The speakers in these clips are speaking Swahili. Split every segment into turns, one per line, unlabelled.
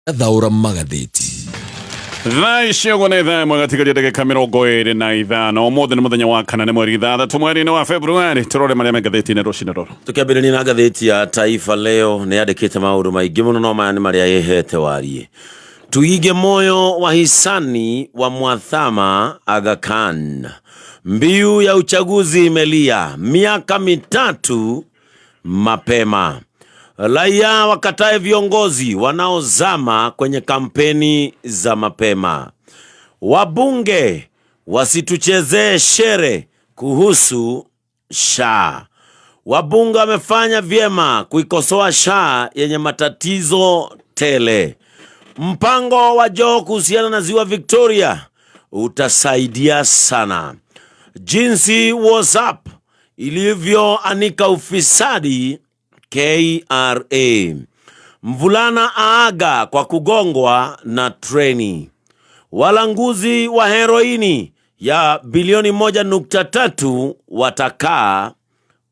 Thaura magatheti
thaa icio gwa nä thaa ĩmwe gatigaria ndagĩka 25 ũmũthĩ nĩ mũthenya wa kana nĩ mweri 6 mweri-inĩ wa Februari tũrore marĩa me ngathĩti-inĩ rũcinĩ rũrũ.
Tũkĩambĩrĩria na ngathĩti ya Taifa Leo nĩ yandĩkĩte maũndũ maingĩ mũno no maya nĩ marĩa yehete warie. Tuige moyo wa hisani wa Mwathama Aga Khan. Mbiu ya uchaguzi imelia miaka 3 mapema. Raia wakatae viongozi wanaozama kwenye kampeni za mapema. Wabunge wasituchezee shere kuhusu SHA. Wabunge wamefanya vyema kuikosoa SHA yenye matatizo tele. Mpango wa Joho kuhusiana na ziwa Victoria utasaidia sana. Jinsi WhatsApp ilivyoanika ufisadi KRA. Mvulana aaga kwa kugongwa na treni. Walanguzi wa heroini ya bilioni 1.3 watakaa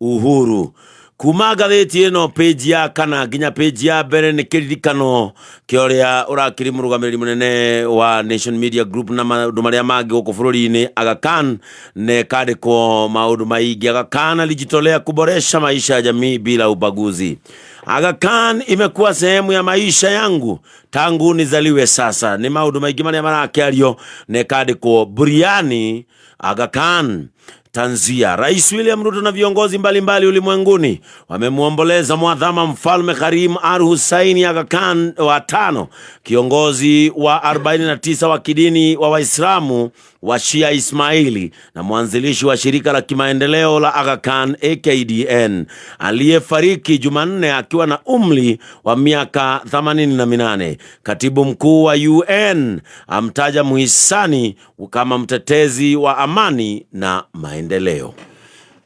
Uhuru. Kuma gatheti ino page ya kana ginya page ya mbere ni kiririkano kioria urakiri murugamiri munene wa Nation Media Group na maundu maria mangi guku bururi-ini. Aga Khan ne kandikwo maundu maingi. Aga Khan alijitolea kuboresha maisha ya jamii bila ubaguzi. Aga Khan imekuwa sehemu ya maisha yangu tangu nizaliwe. Sasa ni maundu maingi maria marakiario ne kandikwo buriani Aga Khan. Tanzia. Rais William Ruto na viongozi mbalimbali ulimwenguni wamemuomboleza Mwadhama Mfalme Karim Al-Hussein Aga Khan wa 5, kiongozi wa 49 wa kidini wa Waislamu wa Shia Ismaili na mwanzilishi wa shirika la kimaendeleo la Aga Khan AKDN, aliyefariki Jumanne akiwa na umri wa miaka 88. Katibu mkuu wa UN amtaja muhisani kama mtetezi wa amani na maendeleo.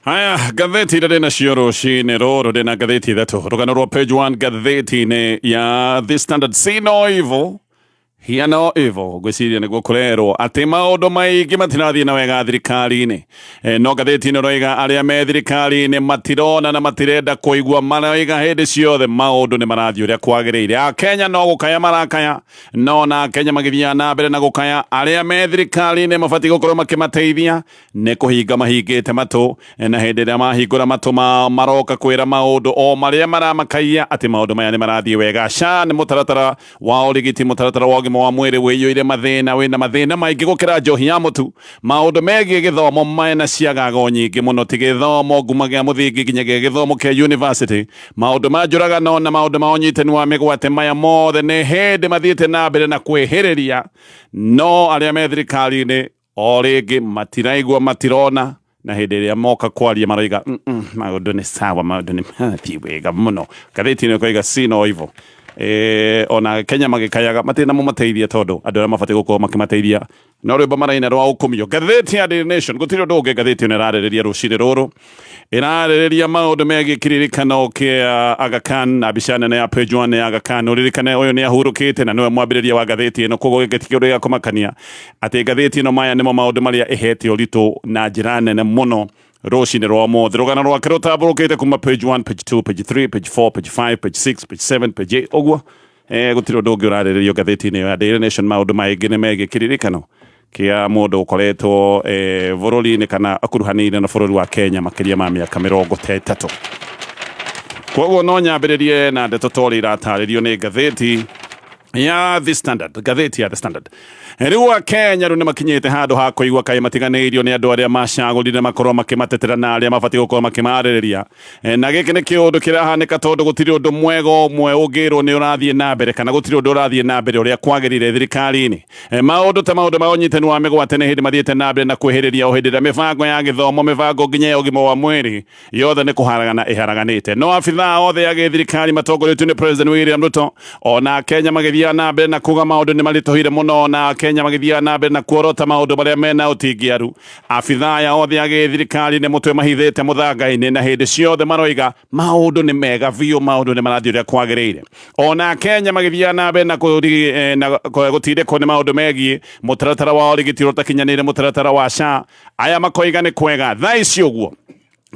Haya, gatheti ira dena shioro shine roro dena gatheti dhato rogana ro page 1 gatheti ne ya The Standard. See no evil, hear no evil. Gwiciria niguo kurerwo ati maundu maingi matirathii na wega thirikari-ini. No gatheti-ini roiga aria me thirikari-ini matirona na matirenda kuigua maroiga hindi ciothe maundu ni marathii uria kwagiriire. Akenya no gukaya marakaya, no na Kenya magithia na mbere na gukaya. Aria me thirikari-ini mabati gukorwo makimateithia ni kuhinga mahingite matu, na hindi iria mahingura matu maroka kwira maundu o maria maramakaia ati maundu maya ni marathii wega. SHA ni mutaratara wa urigiti, mutaratara wa wa mwiri wiyuire mathina wina mathina maingi gukira njohi ya mutu. Maundu megie githomo mena ciagago nyingi muno, ti githomo ngumagia muthingi nginyagia githomo kia university. Maundu manjuraga no na maundu ma unyitani wa migwate maya mothe ni hindi mathiite na mbere na kwihiriria, no aria me thirikari-ini o ringi matiraigua matirona, na hindi iria moka kwaria maroiga maundu ni sawa, maundu ni mathi wega muno. Gatheti-ini koiga see no evil. Ona Kenya magikayaga matina mumateithia tondu andu aria mabati gukorwo makimateithia no rwimbo maraina rwa ukumio. Gatheti ya Daily Nation gutiri undu ungi gatheti ino irarĩrĩria ruciri ruru, irarĩrĩria maundu megie kiririkano kia Aga Khan na mbica nene ya page 1 ya Aga Khan. Uririkane uyu ni ahurukite na niwe mwambĩrĩria wa gatheti ino, koguo gĩgĩtikio ũrĩa kũmakania ati gatheti ino maya nimo maundu maria ihete ũritũ na njĩra nene muno rucini rwa mothe. Rugana rwake rutamburukite kuma page 1, page 2, page 3, page 4, page 5, page 6, page 7, page 8 oguo. Gutiri undu ungi urarĩrĩrio gatheti-ini ya Daily Nation. Maundu maingi ni megie kiririkano kia mundu ukoretwo bururi-ini kana akuruhanire na bururi wa Kenya makiria ma miaka 30. Koguo no nyambĩrĩrie na ndeto tori iratarĩrio ni gatheti ya The Standard. Gatheti ya The Standard. Riu Kenya riu ni makinyite handu ha kuigua kai matiganĩirio ni andu aria macagũrire makorwo makimatetera na aria mabati gukorwo makimarĩrĩria. Na gĩkĩ nĩ kĩũndũ kĩrahanĩka tondu gutiri undu mwega ũmwe ũngĩrwo ni ũrathiĩ na mbere kana gutiri undu ũrathiĩ na mbere ũrĩa kwagĩrĩire thirikari-inĩ. Maundu ta maundu ma ũnyitani wa mĩgwate nĩ hindi mathiĩte na mbere na kwĩhĩrĩria o hindi ĩrĩa mĩbango ya gĩthomo, mĩbango nginya ya ũgima wa mwĩrĩ yothe nĩ kũharagana ĩharaganĩte. No abithaa othe ya gĩthirikari matongoretio nĩ President William Ruto ona Kenya magĩthia na mbere na kuga maundu nĩ maritũhire mũno, na Kenya magithia na mbere na kuorota maundu maria mena utingiaru. Abithaa ya othe ya gĩthirikari nĩ mũtwe mahithĩte mũthanga-inĩ na hindi ciothe maroiga maundu nĩ mega biũ, maundu nĩ marathii ũrĩa kwagĩrĩire. Ona Kenya magithia na mbere na gũtindĩkwo nĩ maundu megie mũtaratara wa ũrigiti ũtakinyanĩire, mũtaratara wa SHA. Aya makoiga nĩ kwega thaa ici ũguo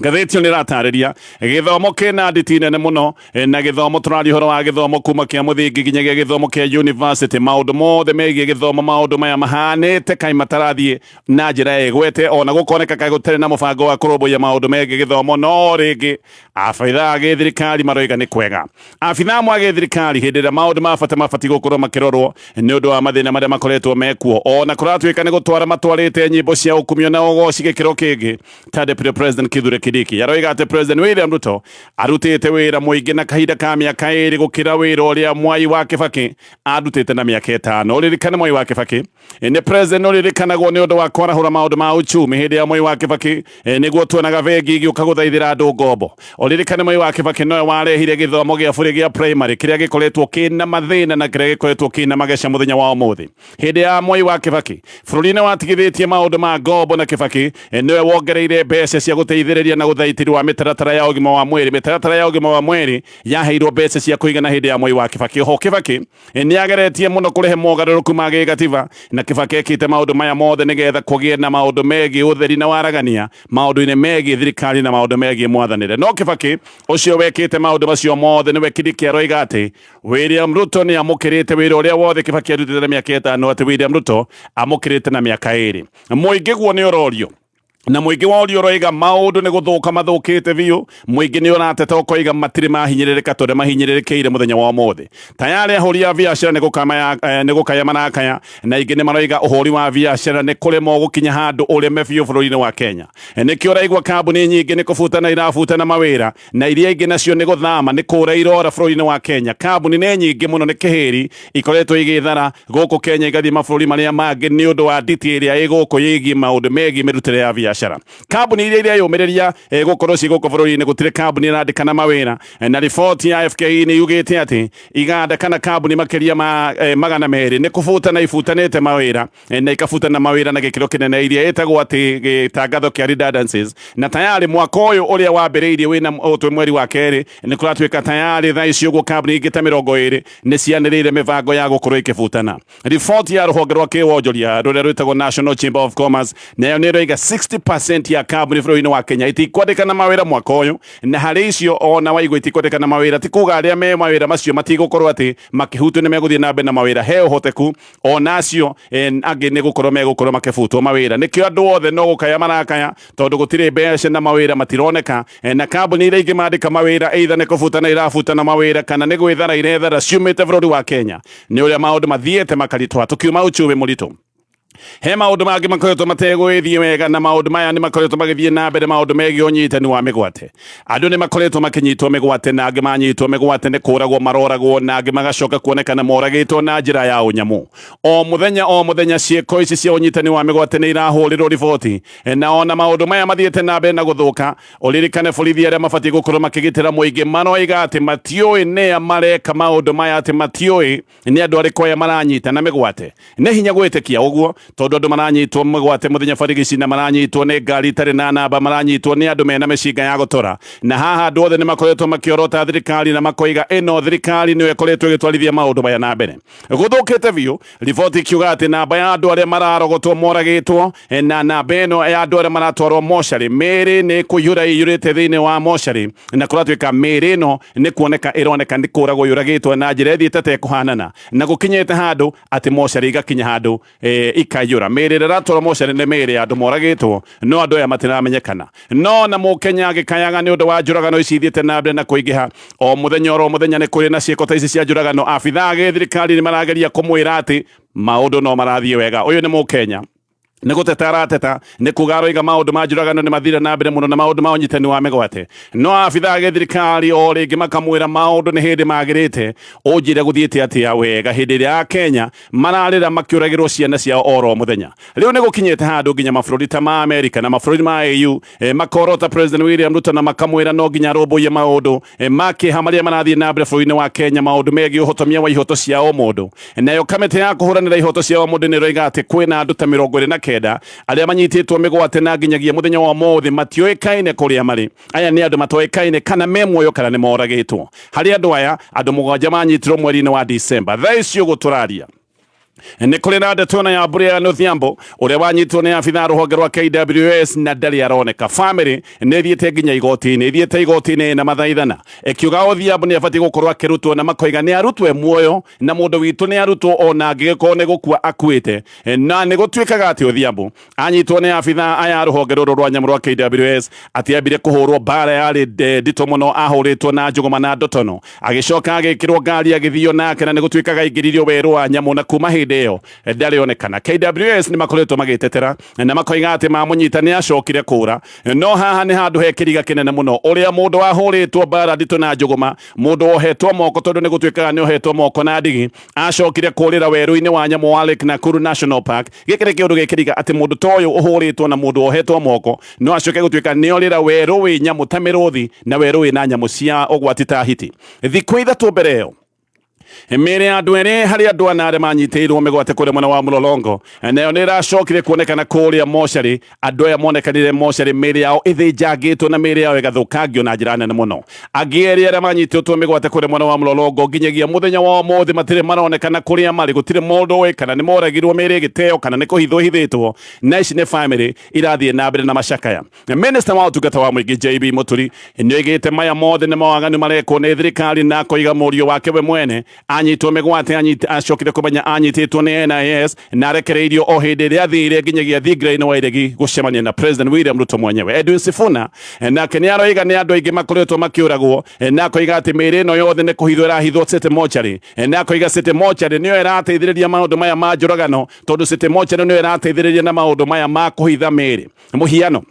ngathĩti nĩ ĩratarĩria gĩthomo kĩna nditi nene mũno na gĩthomo tũraria ũhoro wa gĩthomo kuma kĩa mũthingi nginyagia gĩthomo kĩa university maũndũ mothe megiĩ gĩthomo maũndũ maya mahanĩte kaĩ matarathiĩ na njĩra ĩgwete ona gũkoneka kaĩ gũtarĩ na mũbango wa kũrũmbũiya maũndũ megiĩ gĩthomo no rĩngĩ abithaa a gĩthirikari maroiga nĩ kwega abithaa amwe a gĩthirikari hĩndĩ ĩrĩa maũndũ ma bata mabatiĩ gũkorwo makĩrorwo nĩ ũndũ wa mathĩna marĩa makoretwo mekuo ona kũratuĩka nĩ gũtwara matwarĩte nyĩmbo cia ũkumio na ũgoci gĩkĩro kĩngĩ ta Deputy President Kithure Kindiki aroiga atĩ President William Ruto arutĩte wĩra mũingĩ na kahinda ka mĩaka ĩrĩ gũkĩra wĩra ũrĩa Mwai wa Kibaki arutĩte na mĩaka ĩtano ũririkane Mwai wa Kibaki nĩ president ũririkanagwo nĩ ũndũ wa kwarahũra maũndũ ma uchumi hĩndĩ ya Mwai wa Kibaki nĩguo tuonaga bengi igĩũka gũthaithĩra andũ ngombo ũririkane Mwai wa Kibaki nowe warehire gĩthomo gĩa bũrĩ gĩa primary kĩrĩa gĩkoretwo kĩna mathĩna na kĩrĩa gĩkoretwo kĩna mageca mũthenya wa ũmũthĩ hĩndĩ ya Mwai wa Kibaki bũrũri-inĩ watigithĩtie maũndũ ma ngombo na Kibaki nĩwe wongereire mbeca cia gũteithĩrĩria na gũthaitĩri wa mĩtaratara ya ũgima wa mwĩrĩ mĩtaratara ya ũgima wa mwĩrĩ yaheirwo mbeca cia kũigana hĩndĩ ya Mwai wa Kibaki oho Kibaki nĩageretie mũno kũrehe mogarũrũku ma gĩgatiba na Kibaki ekĩte maũndũ maya mothe nĩgetha kũgĩe na maũndũ megiĩ ũtheri na waragania maũndũ-inĩ megiĩ thirikari na maũndũ megiĩ mwathanĩre no Kibaki ũcio wekĩte maũndũ macio mothe nĩwe Kindiki aroiga atĩ William Ruto nĩ amũkĩrĩte wĩra ũrĩa wothe Kibaki arutĩte na mĩaka ĩtano atĩ William Ruto amũkĩrĩte na mĩaka ĩrĩ mũingĩ guo nĩ ũrorio na mũingĩ wa ũrio ũroiga maũndũ nĩ gũthũka mathũkĩte biũ mũingĩ nĩ ũrateta ũkoiga matirĩ mahinyĩrĩrĩka tondũ mahinyĩrĩrĩkĩire mũthenya wa ũmũthĩ tayari ahũri a biacara nĩ gũkaya marakaya na ingĩ nĩ maroiga ũhũri wa biacara nĩ kũremwo gũkinya handũ ũreme biũ bũrũri-inĩ wa Kenya nĩkĩo ũraigua kambuni nyingĩ nĩ kũbutana irabutana mawĩra na iria ingĩ nacio nĩ gũthama nĩ kũra irora bũrũri-inĩ wa Kenya kambuni nĩ nyingĩ mũno nĩ kĩhĩri ikoretwo igĩthara gũkũ Kenya igathiĩ mabũrũri marĩa mangĩ nĩ ũndũ wa nditi ĩrĩa ĩgũkũ yĩgiĩ maũndũ megiĩ mĩrutĩre ya biacara kambuni iria yũmĩrĩria gũkorwo cigũkũ bũrũri-inĩ gũtirĩ kambuni ĩrandĩkana mawĩra na riboti ya FKE nĩ yugĩte atĩ iganda kana kambuni makĩria ma magana merĩ nĩ kũbutana ibutanĩte mawĩra na ikabutana mawĩra na gĩkĩro kĩnene iria ĩtagwo atĩ gĩtangatho kĩa redundancies na tayari mwaka ũyũ ũrĩa wambĩrĩirie wĩna ũtwe mweri wa kerĩ nĩ kũratuĩka tayari thaa ici ũguo kambuni ingĩ ta 20 nĩ cianĩrĩire mĩbango ya gũkorwo ikĩbutana riboti ya rũhonge rwa kĩwonjoria rũrĩa rwĩtagwo National Chamber of Commerce nayo nĩ ĩroiga 60% ya kambuni bũrũri-inĩ wa Kenya itikwandĩkana mawĩra mwaka ũyũ na harĩ icio ona waigua itikwandĩkana mawĩra ti kuga arĩa me mawĩra macio matigũkorwo atĩ makĩhutio nĩ megũthiĩ na mbere na mawĩra he ũhoteku ona acio angĩ nĩ gũkorwo makĩbutwo mawĩra nĩkĩo andũ othe no gũkaya marakaya tondũ gũtirĩ mbeca na mawĩra matironeka na kambuni iria ingĩ mandĩka mawĩra either nĩ kũbutana irabutana mawĩra kana nĩ gwĩthara irethara ciumĩte bũrũri wa Kenya nĩ ũrĩa maũndũ mathiĩte makaritũha tũkiuma uchumi mũritũ he maũndũ mangĩ makoretwo mategũthiĩ wega na maũndũ maya nĩ makoretwo magĩthiĩ na mbere maũndũ megiĩ ũnyitani wa mĩgwate andũ nĩ makoretwo makĩnyitwo mĩgwate na angĩ manyitwo mĩgwate nĩ kũragwo maroragwo na angĩ magacoka kuonekana moragĩtwo na njĩra ya ũnyamu o mũthenya ciĩko ici cia ũnyitani wa mĩgwate nĩ irahũrĩrwo riboti na ona maũndũ maya mathiĩte na mbere na gũthũka ũririkane borithi arĩa mabatiĩ gũkorwo makĩgitĩra mũingĩ maroiga atĩ matiũĩ nĩa mareka maũndũ maya atĩ matiũĩ nĩ andũ arĩkũ aya maranyita na mĩgwate nĩ hinya gwĩtĩkia ũguo tondũ andũ maranyitwo mĩgwate mũthenya barigici na maranyitwo nĩ ngari itarĩ na namba maranyitwo nĩ andũ mena mĩcinga ya gũtora na haha andũ othe nĩ makoretwo makĩorota thirikari na makoiga ĩno thirikari nĩyo ĩkoretwo ĩgĩtwarithia maũndũ maya na mbere gũthũkĩte biũ riboti ikiuga atĩ namba ya andũ arĩa mararogotwo moragĩtwo na namba ĩno ya andũ arĩa maratwarwo mocarĩ mĩĩrĩ nĩ kũiyũra ĩiyũrĩte thĩinĩ wa mocarĩ na kũratuĩka mĩĩrĩ ĩno nĩ kuoneka ĩroneka nĩ kũragwo yũragĩtwo na njĩra ĩthiĩte tekũhanana na gũkinyĩte handũ atĩ mocarĩ igakinya handũ ikaiyũra mĩĩrĩ ĩrĩa ĩratwarwo mocarĩ nĩ mĩĩrĩ ya andũ moragĩtwo no andũ aya matiramenyekana no na mũkenya agĩkayaga nĩ ũndũ wa njũragano ici ithiĩte na mbere na kũingĩha o mũthenya nĩ kũrĩ na ciĩko ta ici cia njũragano abithaa a thirikari nĩ marageria kũmwĩra atĩ maũndũ no marathiĩ wega ũyũ nĩ mũkenya nĩ gũteta arateta nĩ kuga aroiga maũndũ ma njũragano nĩ mathire na mbere mũno na maũndũ ma ũnyitani wa mĩgwate no abithaa a thirikari o rĩngĩ makamwĩra maũndũ nĩ hĩndĩ magĩrĩte ũnjĩre gũthiĩte atĩa wega hĩndĩ ĩrĩa Kenya mararĩra makĩũragĩrwo ciana ciao oro mũthenya rĩu nĩ gũkinyĩte handũ nginya mabũrũri ta ma Amerika na mabũrũri ma AU makorota President William Ruto na makamwĩra no nginya arũmbũiye maũndũ makĩha marĩa marathiĩ na mbere bũrũri-inĩ wa Kenya maũndũ megiĩ ũhotomia wa ihoto cia o mũndũ nayo kamĩtĩ ya kũhũranĩra ihoto cia o mũndũ nĩ ĩroiga atĩ kwĩna andũ ta 29 arĩa manyitĩtwo mĩgwate na nginyagia mũthenya wa ũmũthĩ matiũĩkaine kũrĩa marĩ aya nĩ andũ matoĩkaine kana me muoyo kana nĩ moragĩtwo harĩ andũ aya andũ 7 manyitirwo mweri-inĩ wa December thaa ici ũguo tũraria nä kå rä na ndeto na ya Brian Odhiambo å rä a wanyitwo nä abitha rũhonge rwa KWS na ndarä aroneka. Family nä thiäte nginya igoti-inä thiäte igoti-inä na mathaithana kiuga Odhiambo nä abatiĩ gũkorwo akĩrutwo na makoiga nĩ arutwo muoyo na mũndũ witũ nĩ arutwo ona angĩgĩkorwo nĩ gũkua akuĩte na nĩ gũtuĩkaga atĩ Odhiambo anyitwo nĩ abitha aya rũhonge rũrũ rwa nyamũ rwa KWS atiambire kũhũrwo mbara yarĩ nditũ mũno ahũrĩtwo na njũgũma na ndotono agĩcoka agĩkĩrwo ngari agĩthio nake na nĩ gũtuĩkaga aingĩririo werũ wa nyamũ na kuma hĩndĩ ĩyo ndarĩ onekana. KWS nĩ makoretwo magĩtetera na makoiga atĩ mamũnyita nĩ acokire kũra no haha nĩ handũ he kĩriga kĩnene mũno ũrĩa mũndũ wahũrĩtwo mbara nditũ na njũgũma mũndũ wohetwo moko tondũ nĩ gũtuĩkaga nĩ ohetwo moko na ndigi acokire kũrĩra werũ-inĩ wa nyamũ wa Lake Nakuru National Park. Gĩkĩ nĩ kĩũndũ gĩkĩriga atĩ mũndũ ta ũyũ ũhũrĩtwo na mũndũ wohetwo moko no acoke gũtuĩka nĩ orĩra werũ wĩ nyamũ ta mĩrũthi na werũ wĩ na nyamũ cia ũgwati ta hiti. Thikũ ithatũ mbere ĩyo mĩrĩ ya andũ erĩ harĩ andũ ana arĩa manyitĩirwo mĩgwate kũrĩa mwena wa Mlolongo nayo nĩ ĩracokire kuonekana kũrĩa mocarĩ. Andũ aya monekanire mocarĩ mĩrĩ yao ĩthĩnjangĩtwo na mĩrĩ yao ĩgathũkangio na njĩra nene mũno. Angĩ erĩ arĩa manyitĩtwo mĩgwate kũrĩa mwena wa Mlolongo nginyagia mũthenya wa ũmũthĩ matirĩ maronekana kũrĩa marĩ. Gũtirĩ mũndũ ũĩ kana nĩ moragirwo mĩrĩ ĩgĩteo kana nĩ kũhithwo hithĩtwo na ici nĩ family irathiĩ na mbere na macakaya. Minister wa ũtungata wa mũingĩ JB Mũturi nĩoigĩte maya mothe nĩ mawaganu marekwo nĩ thirikari na koiga mũriũ wake we mwene anyitwo mĩgwate acokire kũmenya anyitĩtwo nĩ NIS na arekereirio o hĩndĩ ĩrĩa athire nginyagia thingira-inĩ wa iregi gũcemania na President William Ruto mwenyewe. Edwin Sifuna nake nĩ aroiga nĩ andũ aingĩ makoretwo makĩũragwo na akoiga atĩ mĩrĩ ĩno yothe nĩ kũhithwo ĩrahithwo City Mortuary na akoiga City Mortuary nĩyo ĩrateithĩrĩria maũndũ maya ma njũragano tondũ City Mortuary nĩyo ĩrateithĩrĩria na maũndũ maya ma kũhitha mĩrĩ. Mũhiano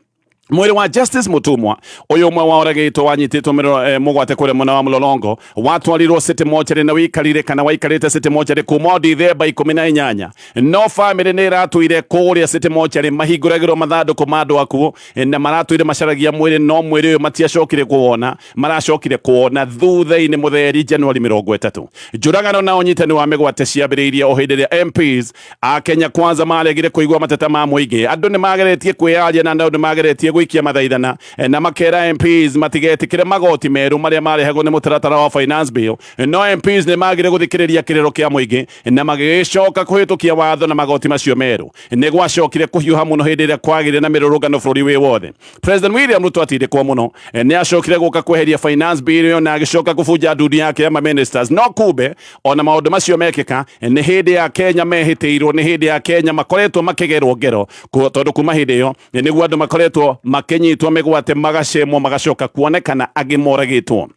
mwĩrĩ wa Justice Mutumwa ũyũ ũmwe woragĩtwo wanyitĩtwo mũgwate kũrĩa mwena wa Mlolongo watwarirwo City Mortuary na wĩikarire kana waikarĩte City Mortuary kuma Dithemba 18 no family nĩ ĩratũire kũrĩa City Mortuary mahingũragĩrwo mathandũkũ ma andũ akuo na maratũire macaragia mwĩrĩ no mwĩrĩ ũyũ matiacokire kuwona maracokire kuwona thutha-inĩ mũtheri January 30. Njũragano na ũnyitani wa mĩgwate ciambĩrĩirie o hĩndĩ ĩrĩa MPs a Kenya Kwanza maregire kũigua mateta ma mũingĩ. Andũ nĩ mageretie kwĩyaria na andũ nĩ mageretie gũikia mathaithana na makera MPs matigetikire magoti meru maria marehagwo nĩ mũtaratara wa finance bill no MPs nĩ magire gũthikĩrĩria kĩrĩro kĩa mũingĩ na magĩcoka kũhĩtũkia watho na magoti macio meru. Nĩ gwacokire kũhiũha mũno hĩndĩ ĩrĩa kwagĩire na mĩrũrũngano bũrũri wĩ wothe. President William Ruto atindĩkwo mũno nĩ acokire gũka kweheria finance bill na agĩcoka kũbunja ndundu yake ya ministers no kumbe ona maũndũ macio mekĩka nĩ hĩndĩ ya Kenya mehĩtĩirwo nĩ hĩndĩ ya Kenya makoretwo makĩgerwo ngero tondũ kuma hĩndĩ ĩyo nĩguo andũ makoretwo makenyitwo mĩgwate magacemwo magacoka kuonekana angĩ moragĩtwo.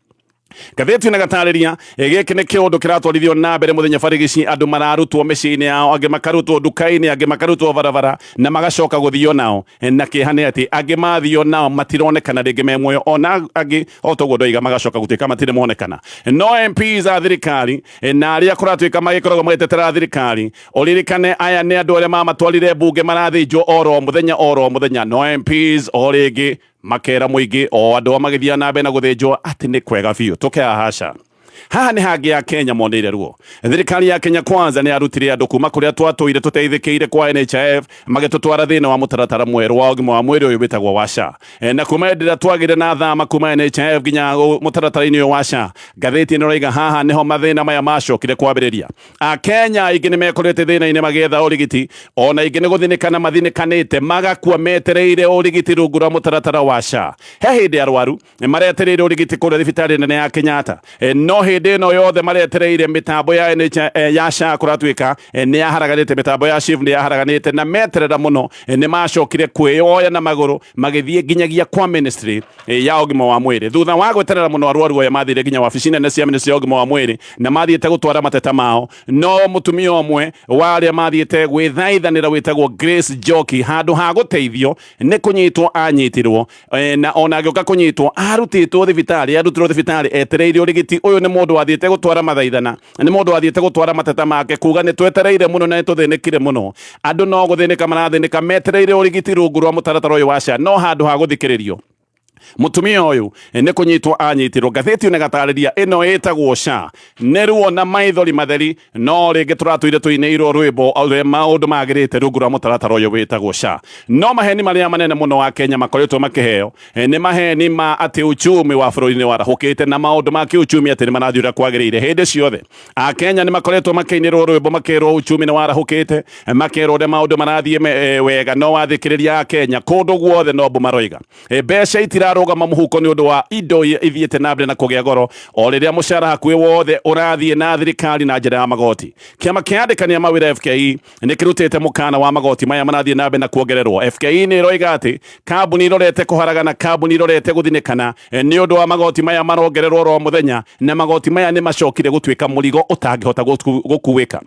Gatheti na gatarĩria gĩkĩ nĩ kĩũndũ kĩratwarithio na mbere mũthenya barigici andũ mararutwo mĩciĩ-inĩ yao angĩ makarutwo nduka-inĩ angĩ makarutwo barabara na magacoka gũthio nao na kĩeha nĩ atĩ angĩ mathio nao matironekana rĩngĩ me muoyo ona angĩ o toguo ndoiga magacoka gũtuĩka matirĩ monekana. No MPs a thirikari na arĩa kũratuĩka magĩkoragwo magĩtetera thirikari ũririkane aya nĩ andũ arĩa mamatwarire mbunge marathĩnjwo oro mũthenya no MPs o rĩngĩ makera mũingĩ o andũ magĩthia na mbere na gũthĩnjwo atĩ nĩ kwega biũ tũkea haca. Haha nĩ hangi ya Kenya moneire ruo. Thirikari ya Kenya Kwanza nĩ yarutire andũ kuma kũrĩa twatũire tũteithĩkĩire kwa NHIF magĩtũtwara thĩinĩ wa mũtaratara mwerũ wa ũgima wa mwĩrĩ ũyũ wĩtagwo wa SHA na kuma hĩndĩ ĩrĩa twagire na thama kuma NHIF nginya mũtaratara-inĩ ũyũ wa SHA. Ngathĩti ĩno ĩroiga haha nĩho mathĩna maya macokire kwambĩrĩria. Akenya aingĩ nĩ mekorete thĩna-inĩ magĩetha ũrigiti ona aingĩ nĩ gũthĩnĩkana mathinĩkanĩte magakua metereire ũrigiti rungu rwa mũtaratara wa SHA. He hĩndĩ arwaru maretereire ũrigiti kũrĩa thibitarĩ nene ya Kenyatta no hĩndĩ ĩno yothe maretereire mĩtambo ya SHA kũratuĩka nĩ yaharaganĩte mĩtambo ya SHIF nĩ yaharaganĩte na meterera mũno nĩ macokire kwĩyoya na magũrũ magĩthiĩ nginyagia kwa ministry ya ũgima wa mwĩrĩ thutha wa gweterera mũno arwaru aya mathire nginya wabici nene cia ministry ya ũgima wa mwĩrĩ na mathiĩte gũtwara mateta mao no mũtumia ũmwe wa arĩa mathiĩte gwĩthaithanĩra wĩtagwo Grace Njoki handũ ha gũteithio nĩ kũnyitwo anyitirwo na ona agĩũka kũnyitwo arutirwo thibitarĩ etereire ũrigiti. Ũyũ nĩ mũndũ wathiĩte gũtwara mathaithana nĩ mũndũ wathiĩte gũtwara mateta make kuga nĩ twetereire mũno na nĩ tũthĩnĩkire mũno. Andũ no gũthĩnĩka marathĩnĩka metereire ũrigiti rungu rwa mũtaratara ũyũ wa SHA no handũ ha gũthikĩrĩrio mutumia uyu ni kunyitwo anyitirwo ngatheti ne gatarĩria ĩno ĩtagwo SHA nĩ ruo na maithori matheri no rĩngĩ tũratũire tũinĩirwo rwĩmbo ũrĩa maũndũ magĩrĩte rungu rwa mũtaratara ũyũ wĩtagwo SHA no maheni marĩa manene mũno wa Kenya makoretwo makĩheo nĩ maheni ma atĩ uchumi wa bũrũri-inĩ warahũkĩte na maũndũ ma kĩuchumi atĩ nĩ marathiĩ ũrĩa kwagĩrĩire hĩndĩ ciothe Akenya nĩ makoretwo makĩinĩrwo rwĩmbo makĩrwo uchumi nĩ warahũkĩte makĩrwo ũrĩa maũndũ marathiĩ wega no wathikĩrĩria Akenya kũndũ guothe no mbu maroiga mbeca itirarũgama mũhuko nĩ ũndũ wa indo ithiĩte na mbere na kũgĩa goro o rĩrĩa mũcara hakuhĩ wothe ũrathiĩ na thirikari na njĩra ya magoti kĩama kĩa andĩkania mawĩra FKE nĩ kĩrutĩte mũkana wa magoti maya marathiĩ na mbere na kuongererwo FKE nĩ ĩroiga atĩ kambuni irorete kũharagana kambuni irorete gũthinĩkana nĩ ũndũ wa magoti maya marongererwo ro mũthenya na magoti maya nĩ macokire gũtuĩka mũrigo ũtangĩhota gũkuĩka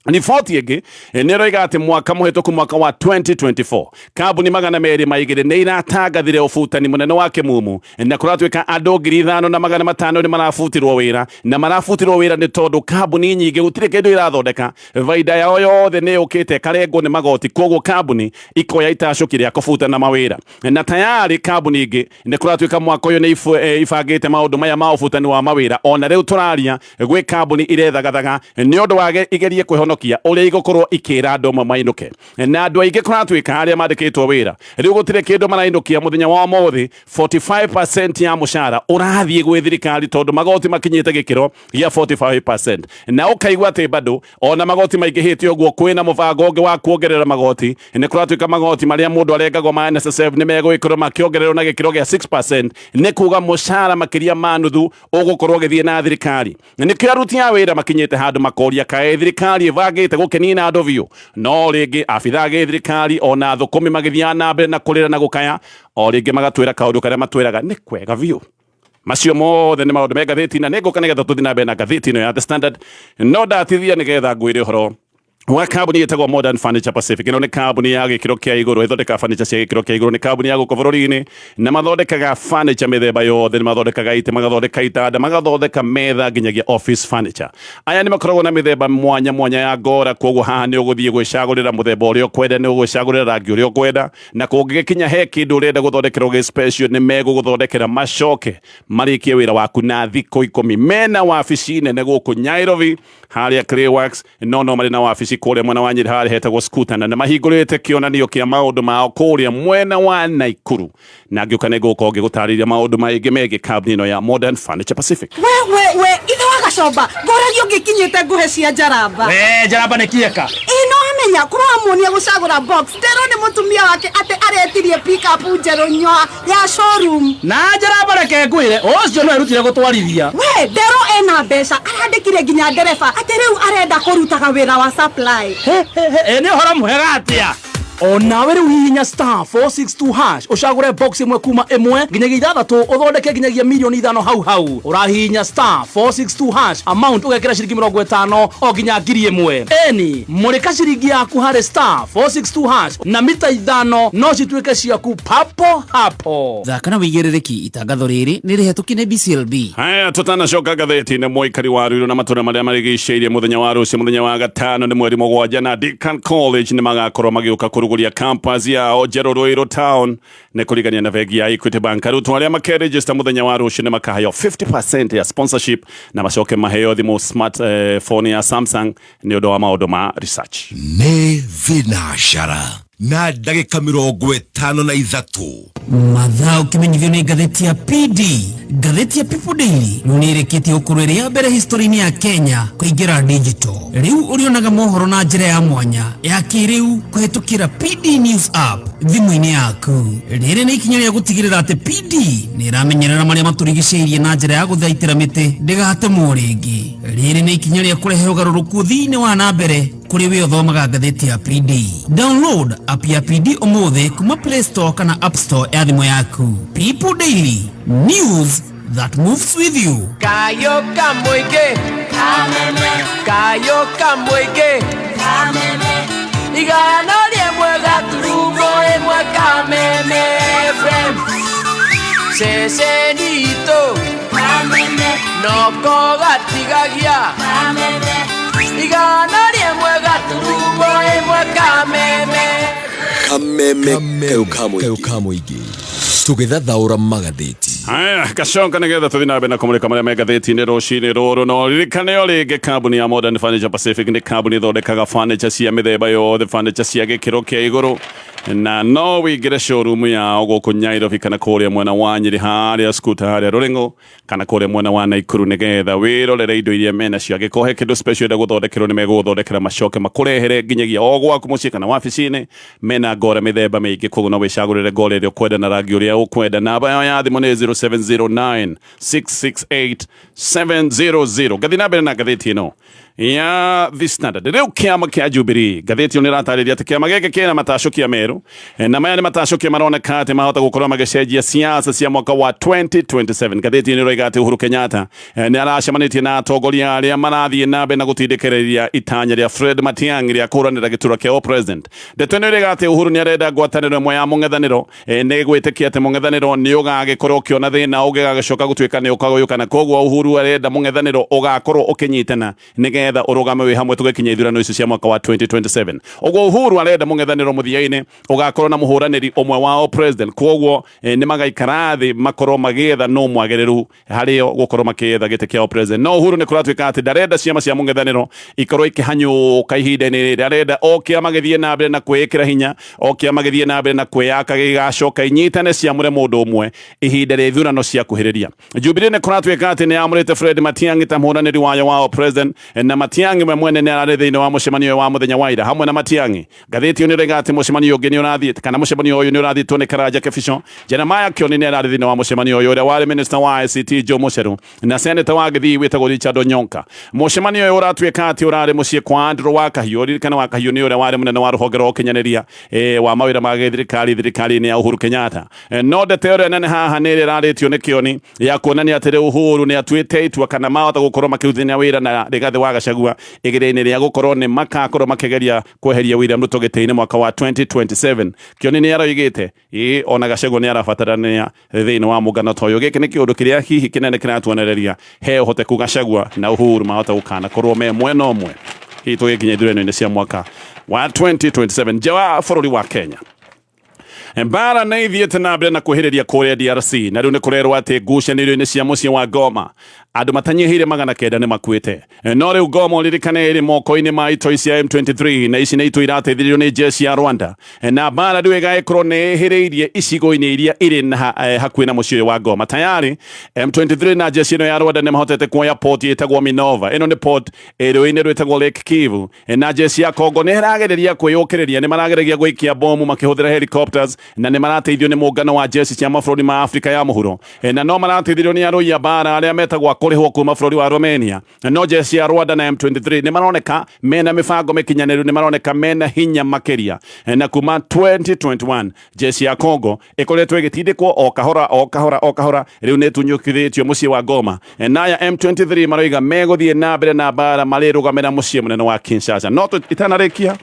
Riboti ĩngĩ nĩ ĩroiga atĩ mwaka mũhĩtũku mwaka wa 2024 kambuni 200 nĩ iratangathire ũbutani mũnene wa kĩmumu na kũratuĩka andũ 5,500 nĩ marabutirwo wĩra na marabutirwo wĩra nĩ tondũ kambuni nyingĩ gũtirĩ kĩndũ irathondeka faida yao yothe nĩ yũkĩte karengwo nĩ magoti koguo kambuni ikoya itacũki rĩa kũbutana mawĩra na tayari kambuni ingĩ nĩ kũratuĩka mwaka ũyũ nĩ ibangĩte maũndũ maya ma ũbutani wa mawĩra ona rĩu tũraria gwĩ kambuni irethagathaga nĩ ũndũ wa igerie kwĩhonokia ũrĩa igũkorwo ikĩra andũ mainũke na andũ aingĩ kũratuĩka arĩa mandĩkĩtwo wĩra rĩu gũtirĩ kĩndũ marainũkia mũthenya wa ũmũthĩ 45% ya mũcara ũrathiĩ gwĩ thirikari tondũ magoti makinyĩte gĩkĩro gĩa 45% na ũkaigua atĩ bado ona magoti maingĩhĩte ũguo kwĩna mũbango ũngĩ wa kuongerera magoti nĩ kũratuĩka magoti marĩa mũndũ arengagwo ma NSSF nĩ megũgĩkorwo makĩongererwo na gĩkĩro gĩa 6% nĩ kuga mũcara makĩria ma nuthu ũgũkorwo ũgĩthiĩ na thirikari nĩkĩo aruti a wĩra makinyĩte handũ makoria kaĩ thirikari ĩbangĩte gũkenina andũ biũ no rĩngĩ abitha gĩ thirikari ona thũkũmi magĩthiaga na mbere na kũrĩra na gũkaya o rĩngĩ magatwĩra kaũndũ karĩa matwĩraga nĩ kwega biũ macio mothe nĩ maũndũ me ngathĩti na nĩngũka nĩgetha tũthiĩ na mbere na ngathĩti ĩno ya The Standard no ndatithia nĩgetha ngwĩre ũhoro wa kambuni ĩtagwo Modern Furniture Pacific ĩno nĩ kambuni ya gĩkĩro kĩa igũrũ ĩthondekaga furniture cia gĩkĩro kĩa igũrũ nĩ kambuni ya gũkũ bũrũri-inĩ na mathondekaga furniture mĩthemba yothe nĩ mathondekaga itĩ magathondeka itanda magathondeka metha nginyagia office furniture aya nĩ makoragwo na mĩthemba mwanya mwanya ya ngora koguo haha nĩ ũgũthiĩ gwĩcagũrĩra mũthemba ũrĩa ũkwenda nĩ ũgwĩcagũrĩra rangi ũrĩa ũkwenda na kũngĩgĩkinya he kĩndũ ũrenda gũthondekerwo gĩ special nĩ megũgũthondekera macoke marĩkie wĩra waku na thikũ 10 mena wabici nene gũkũ Nairobi harĩa Clayworks no marĩ na wabici kũrĩa mwena wa Nyĩrĩ harĩa hetagwo Scooter na mahingũrĩte kĩonanio kĩa maũndũ mao kũrĩa mwena wa Naikuru na ngĩũka nĩngũkorwo ngĩgũtarĩria maũndũ maingĩ megiĩ kambuni ĩno ya Modern Furniture Pacific
we ithe wa gacomba ngũragio ngĩkinyĩte nguhe cia njaramba
njaramba nĩ kĩeka
ĩno amenya kũramuonia gũcagũra box nderwo nĩ mũtumia wake atĩ aretirie pick up njerũ nyoa ya showroom
na njaramba reke ngwĩre ũcio no erutire gũtwarithia
we nderwo ena mbeca arandĩkire nginya ndereba atĩ rĩu arenda kũrutaga wĩra wa supply
nĩ ũhoro mwega atĩa onawe rĩu hihinya *462# ũcagũre box ĩmwe kuma ĩmwe nginyagia 6 ũthondeke nginyagia milioni 5 hau ũrahihinya *462# amount ũgekĩra ciringi 50 o nginya ngiri 1 eni mũrĩka ciringi yaku harĩ *462# na mita 5 no cituĩke ciaku papo hapo
thaka na wĩigĩrĩrĩki itangatho rĩrĩ nĩ rĩhetũkie nĩ BCLB
haya tũtanacoka ngathĩti-inĩ mũikari wa Ruiru na matũra marĩa marigicĩirie mũthenya wa rũciũ mũthenya wa gatano nĩ mweri mũgwanja na Deakin College nĩ magakorwo magĩũka kũrugũria campus yao Njerũ Ruiru Town nĩ kũrigania na bengi ya Equity Bank arutwo arĩa makeregister mũthenya wa rũciũ nĩ makaheo 50% ya sponsorship na macoke maheo thimũ smart phone ya Samsung nĩ ũndũ wa maũndũ ma research
nĩ thinashara na ndagĩka 53
mathaa ũkĩmenyithio nĩ ngathĩti ya PD ngathĩti ya People Daily rĩu nĩ ĩrĩkĩtie gũkorwo ĩrĩ ya mbere history-inĩ ya Kenya kũingĩra digital rĩu ũrĩonaga mohoro na njĩra ya mwanya ya kĩrĩu kũhetũkĩra PD News app thimũ-inĩ yaku rĩrĩ nĩ ikinya rĩa gũtigĩrĩra atĩ PD nĩ ĩramenyerera marĩa matũrigicĩirie na njĩra ya gũthaitĩra mĩtĩ ndĩgatemwo rĩngĩ rĩrĩ nĩ ikinya rĩa kũrehe ũgarũrũku thĩinĩ wa na mbere kũrĩ we ũthomaga ngathĩti ya PD download app ya PD ũmũthĩ kuma Play Store kana App Store ya thimũ yaku People Daily News that moves with you
Kayo kamweke kameme Kayo kamweke kameme Igano liemwe gaturugo emwe kameme FM Sesenito kameme Noko gatigagia kameme Igano liemwe gaturugo emwe kameme
kameme kayo kamwĩingĩ tũgĩthathaũra magathĩti.
Haya, gacoka nĩgetha tũthiĩ na mbere na kũmũrĩka marĩa me ngathĩti-inĩ rũcinĩ rũrũ. No ririkane o rĩngĩ kambuni ya Modern Furniture Pacific nĩ kambuni ĩthondekaga furniture cia mĩthemba yothe, furniture cia gĩkĩro kĩa igũrũ, na no wĩingĩre showroom yao gũkũ Nyairobi kana kũrĩa mwena wa Nyĩrĩ harĩa Skuta harĩa Rũrĩng'ũ kana kũrĩa mwena wa Naikuru nĩgetha wĩrorere indo iria mena cio. Angĩkorwo he kĩndũ special enda gũthondekerwo nĩ megũgũthondekera macoke makũrehere nginyagia o gwaku mũciĩ kana wabici-inĩ. Mena ngore mĩthemba mĩingĩ, koguo no wĩcagũrĩre ngore ĩrĩa ũkwenda na rangi ũrĩa ũkwenda. Namba yao ya thimũ nĩ 0709668700. Ngathi na mbere na ngathĩti ĩno ya The Standard. Rĩu kĩama kĩa Jubilee, ngathĩti ĩno ĩratarĩria atĩ kĩama gĩkĩ kĩna matacũkia merũ, na maya nĩ matacũkia maroneka atĩ mahota gũkorwo magĩcenjia siasa cia mwaka wa 2027. Ngathĩti ĩno ĩroiga atĩ Uhuru Kenyatta nĩ aracemanĩtie na atongoria arĩa marathiĩ na mbere na gũtindĩkĩrĩria itanya rĩa Fred Matiang'i rĩa kũhũranĩra gĩturwa kĩa president. Ndeto ĩno ĩroiga atĩ Uhuru nĩ arenda ngwatanĩro ĩmwe ya mũng'ethanĩro, nĩ gwĩtĩkia atĩ mũng'ethanĩro nĩ ũgagĩkorwo ũkĩona thĩna ũngĩgagĩcoka gũtuĩka nĩ ũkagũyũkana. Koguo Uhuru arenda mũng'ethanĩro ũgakorwo ũkĩnyitana nĩgetha ũrũgame wĩ hamwe tũgĩkinya ithurano icio cia mwaka wa 2027. Ũguo Uhuru arenda mũng'ethanĩro mũthia-inĩ ũgakorwo na mũhũranĩri ũmwe wa president. Koguo nĩ magaikara thĩ makorwo magĩetha no mwagĩrĩru harĩo gũkorwo makĩetha gĩtĩ kĩa president. No Uhuru nĩ kũratuĩka atĩ ndarenda ciama cia mũng'ethanĩro ikorwo ikĩhanyũka ihinda-inĩ rĩrĩ. Arenda o kĩama gĩthiĩ na mbere na kwĩĩkĩra hinya, o kĩama gĩthiĩ na mbere na kwĩyaka gĩgacoka inyitane ciamũre mũndũ ũmwe ihinda rĩa ithurano cia kuhĩrĩria. Jubilee nĩ kũratuĩka atĩ nĩ yamũrĩte Fred Matiang'i ta mũhũranĩri wayo wa president, na Matiang'i we mwene nĩ ararĩ thĩinĩ wa mũcemanio wa mũthenya wa ira hamwe na Matiang'i. Ngathĩti ĩyo nĩ ĩroiga atĩ mũcemanio ũngĩ nĩ ũrathiĩte kana mũcemanio ũyũ nĩ ũrathiĩtwo nĩ Karanja Kebico. Jeremiah Kioni nĩ ararĩ thĩinĩ wa mũcemanio ũyũ, ũrĩa warĩ minister wa ICT Joe Mucheru na senator wa Gĩthii wĩtagwo Richard Onyonka. Mũcemanio ũyũ ũratuĩka atĩ ũrarĩ mũciĩ kwa Andrew Wakahiũ. Ririkana Wakahiũ nĩ ũrĩa warĩ mũnene wa rũhonge rwa ũkinyanĩria wa mawĩra ma thirikari-inĩ ya Uhuru Kenyatta. No ndeto ĩrĩa nene haha nĩ ĩrĩa ĩrarĩtio nĩ Kioni ya kuonania atĩ rĩu Uhuru nĩ atuĩte itua kana mahota gũkorwo makĩrutithania wĩra na Rigathi wa Gachagua igĩrĩ-inĩ rĩa gũkorwo nĩ makakorwo makĩgeria kweheria William Ruto gĩtĩ-inĩ mwaka wa 2027. Kioni nĩ aroigĩte ona Gachagua nĩ arabatarania thĩinĩ wa mũngano ta ũyũ. Gĩkĩ nĩ kĩũndũ kĩrĩa hihi kĩnene kĩratuonereria he ũhoteku Gachagua na Uhuru mahota gũkanakorwo me mwena ũmwe hihi tũgĩkinya ithurano-inĩ cia mwaka wa 2027 nja wa bũrũri wa Kenya. Mbara nĩ ithiĩte na mbere na kwĩhĩrĩria kũrĩa DRC, na rĩu nĩ kũrerwo atĩ ngucanĩrio-inĩ cia mũciĩ wa Goma andũ matanyihĩire 900 nĩ makuĩte. No rĩu Goma ũririkane ĩrĩ moko-inĩ ma itoi cia M23, na ici nĩ itoi irateithirio nĩ jeshi ya Rwanda, na mbara rĩu ĩgagĩkorwo nĩ ĩhĩrĩirie icigo-inĩ iria irĩ hakuhĩ na mũciĩ wa Goma. Tayari M23 na jeshi ĩno ya Rwanda nĩ mahotete kuoya port ĩtagwo Minova. Ĩno nĩ port ĩrũĩ-inĩ rwĩtagwo Lake Kivu, na jeshi ya Congo nĩ ĩragereria kwĩyũkĩrĩria, nĩ maragereria gũikia bomu makĩhũthĩra helicopters, na nĩ marateithio nĩ mũngano wa jeshi cia mabũrũri ma Afrika ya mũhuro, na no marateithio nĩ arũi a mbara arĩa metagwo kũrĩhwo kuma bũrũri wa Romania. No jeshi ya Rwanda na M23 nĩ maroneka mena mĩbango mĩkinyanĩru, nĩ maroneka mena hinya makĩria, na kuma 2021 jeshi ya Congo ĩkoretwo ĩgĩtindĩkwo o kahora rĩu nĩ tunyũkithĩtio mũciĩ wa Goma, na ya M23 maroiga megũthiĩ na mbere na mbara marĩrũgamĩra mũciĩ mũnene wa Kinshasa. No itanarĩkia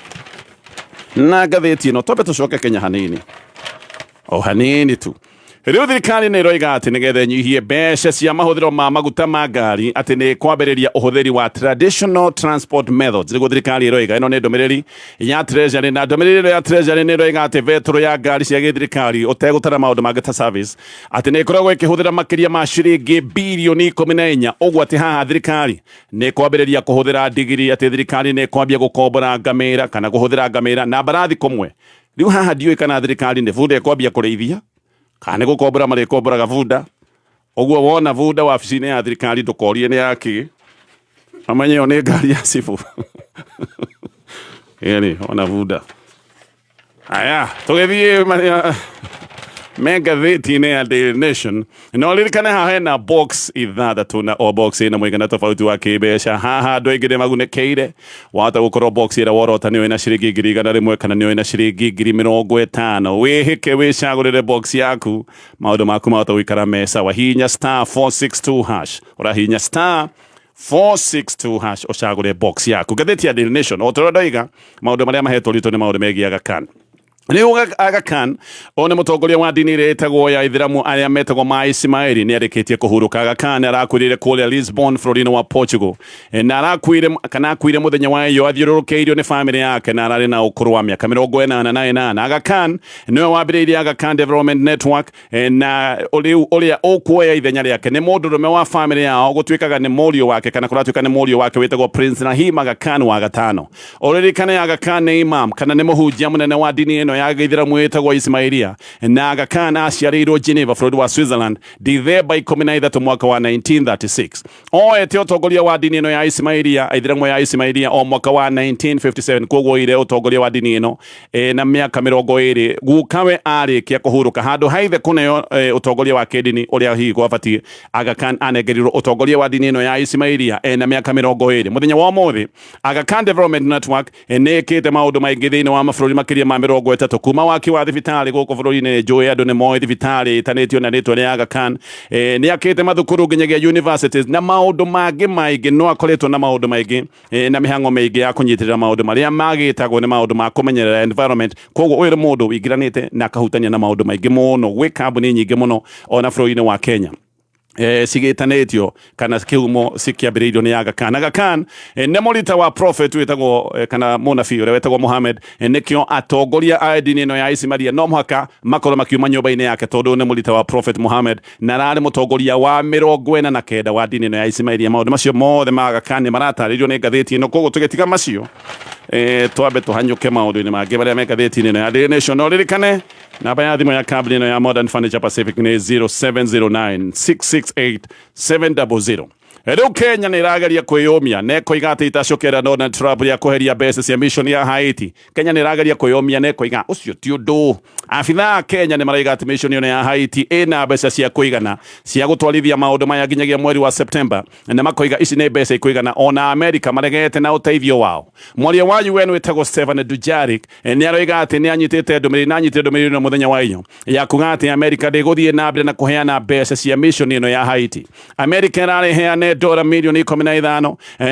na ngathĩti ĩno twambe tũcoke Kenya hanini o hanini tu. Rĩu thirikari nĩ ĩroiga atĩ nĩgetha ĩnyihie mbeca cia mahũthĩro ma maguta ma ngari atĩ nĩ kwambĩrĩria ũhũthĩri wa traditional transport methods. Nĩguo thirikari ĩroiga. Ĩno nĩ ndũmĩrĩri ya Treasury, na ndũmĩrĩri ya Treasury nĩ ĩroiga atĩ vetro ya ngari cia gĩthirikari ũtegũtara maũndũ mangĩ ta service atĩ nĩ ĩkoragwo ĩkĩhũthĩra makĩria ma ciringi birioni 14. Ũguo atĩ haha thirikari nĩ kwambĩrĩria kũhũthĩra ndigiri, atĩ thirikari nĩ kwambia gũkombora ngamĩra kana kũhũthĩra ngamĩra na mbarathi kũmwe. Rĩu haha ndiũĩ kana thirikari nĩ bunda ĩkwambia kũrĩithia kana nĩ gũkombora marĩkomboraga bunda. Ũguo wona bunda wabici-inĩ ya thirikari ndũkorie nĩ yake, amenye yo nĩ ngari ya cibu. Ĩrĩ ona bunda. Aya tũgĩthiĩ megathĩti-inĩ ya Daily Nation. No ririkane haha hena box ithathatũ, na o box ĩna mũigana tofauti wa kĩmbeca. Haha andũ aingĩ nĩ magunĩkĩire, wahota gũkorwo box ĩrĩa worota nĩ wĩna ciringi 100,000 kana nĩ wĩna ciringi 50,000. Wĩhĩke wĩcagũrĩre box yaku, maũndũ maku mahota gũikara mesa. Wahihinya *462#, ũrahihinya *462# ũcagũre box yaku. Ngathĩti ya Daily Nation o tũrĩa ndoiga maũndũ marĩa mahetwo ritũ nĩ maũndũ megiĩ Aga Khan. Riu Aga Khan one mutongoria wa dini retagwo ya Ithiramu aria metagwo ma Ismaili ni arikitie kuhuruka. Aga Khan arakwirire kuria Lisbon bũrũri-inĩ wa Portugal na arakwire muthenya wa iyo athiũrũrũkĩirio ni family yake na ararĩ na ũkũrũ wa mĩaka 88. Aga Khan niwe wambĩrĩirie Aga Khan Development Network na ũrĩa ũkuoya ithenya rĩake nĩ mũndũrũme wa family yao gũtuĩkaga nĩ mũriũ wake kana kũratuĩka nĩ mũriũ wake wĩtagwo Prince Rahim Aga Khan wa gatano. Ũrĩrĩkane Aga Khan nĩ imam kana nĩ mũhunjia mũnene wa dini ĩno ya Gĩithĩramu ĩtagwo Ismailia na Aga Khan aciarĩirwo Geneva bũrũri wa Switzerland Dithemba 13 mwaka wa 1936. Oete ũtongoria wa dini ĩno ya Ismailia Aithĩramu ya Ismailia o mwaka wa 1957 koguo ire ũtongoria wa dini ĩno na mĩaka 20 gukawe arĩkia kũhurũka handũ haithe kũneo ũtongoria wa kĩdini ũrĩa hihi gwabatiĩ. Aga Khan anengerirwo ũtongoria wa dini ĩno ya Ismailia na mĩaka 20 mũthenya wa ũmũthĩ. Aga Khan Development Network nĩ ĩkĩte maũndũ maingĩ thĩinĩ wa mabũrũri makĩria ma 30 kuma waki wa thibitarĩ gũkũ bũrũri-inĩ njũĩ andũ nĩ moĩ thibitarĩ ĩtanĩtio na rĩtwa rĩa Aga Khan nĩ akĩte mathukuru nginyagia universities na maũndũ mangĩ maingĩ no akoretwo na maũndũ maingĩ na mĩhang'o mĩingĩ ya kũnyitĩrĩra maũndũ marĩa magĩtagwo nĩ maũndũ ma kũmenyerera environment. Koguo ũyũ nĩ mũndũ wĩingĩranĩte na akahutania na maũndũ maingĩ mũno gwĩ kambuni nyingĩ mũno ona bũrũri-inĩ wa Kenya sigitanetio kana kiumo sikiambĩrĩirio nĩ Aga Khan. Aga Khan nĩ mũrita wa prophet wĩtagwo kana mũnabii ũrĩa wĩtagwo Muhammad nĩkĩo atongoria a dini ĩno ya Ismailia no mũhaka makorwo makiuma nyũmba-inĩ yake tondũ nĩ mũrita wa prophet Muhammad na ararĩ mũtongoria wa 49 wa dini ĩno ya Ismailia. Maũndũ macio mothe ma Aga Khan maratarĩrio nĩ ngathĩti ĩno koguo tũgĩtiga macio twambe tũhanyũke maũndũ-inĩ mangĩ marĩa me ngathĩti-inĩ ĩno ya Daily Nation. No ririkane namba ya thimũ ya kambuni ĩno ya Modern Furniture Pacific nĩ 0709668700. Rĩu Kenya nĩ ĩrageria kwĩyũmia na ĩkoiga atĩ itacũkĩra Donald Trump rĩa kweheria mbeca cia mission ya Haiti. Kenya nĩ ĩrageria kwĩyũmia na ĩkoiga ũcio ti ũndũ. Abithaa Kenya nĩ maraiga atĩ mission ĩno ya Haiti ĩna mbeca cia kũigana cia gũtwarithia maũndũ maya nginyagia mweri wa September na makoiga ici nĩ mbeca ikũigana ona America maregete na ũteithio wao. Mwaria wa UN wĩtagwo Stefan Dujarric nĩ aroiga atĩ nĩ anyitĩte ndũmĩrĩri no mũthenya wa iyo ya kuga atĩ America ndĩgũthiĩ na mbere na kũheana mbeca cia mission ĩno ya Haiti. America ĩrareheane $15 milioni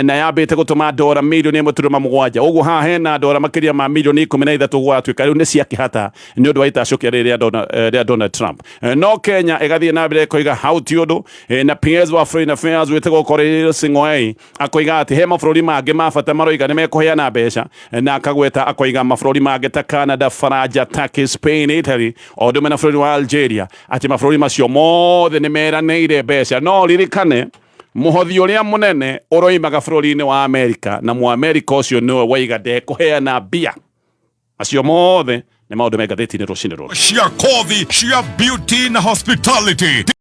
na yambĩte gũtũma $1.7 milioni ũguo haha hena $13 makĩria ma milioni 13 gwatuĩka rĩu nĩ ciakĩhata nĩ ũndũ wa itacũkia rĩrĩa Donald Trump. No Kenya ĩgathiĩ na mbere koiga hau ti ũndũ na PS wa Foreign Affairs wĩtagwo Korir Sing'oei akoiga atĩ he mabũrũri mangĩ ma bata maroiga nĩ mekũheana mbeca na akagweta akoiga mabũrũri mangĩ ta Canada, Faranja, Turkey, Spain, Italy o ũndũ ũmwe na bũrũri wa Algeria atĩ mabũrũri macio mothe nĩ meranĩire mbeca. No ririkane mũhothi ũrĩa mũnene ũroimaga bũrũri-inĩ wa America na Mũamerika ũcio nĩwe waiga ndekũheana mbia. Acio mothe nĩ maũndũ me ngathĩti-inĩ rũcinĩ rũrũ.
Cia kothi, cia beauty na hospitality.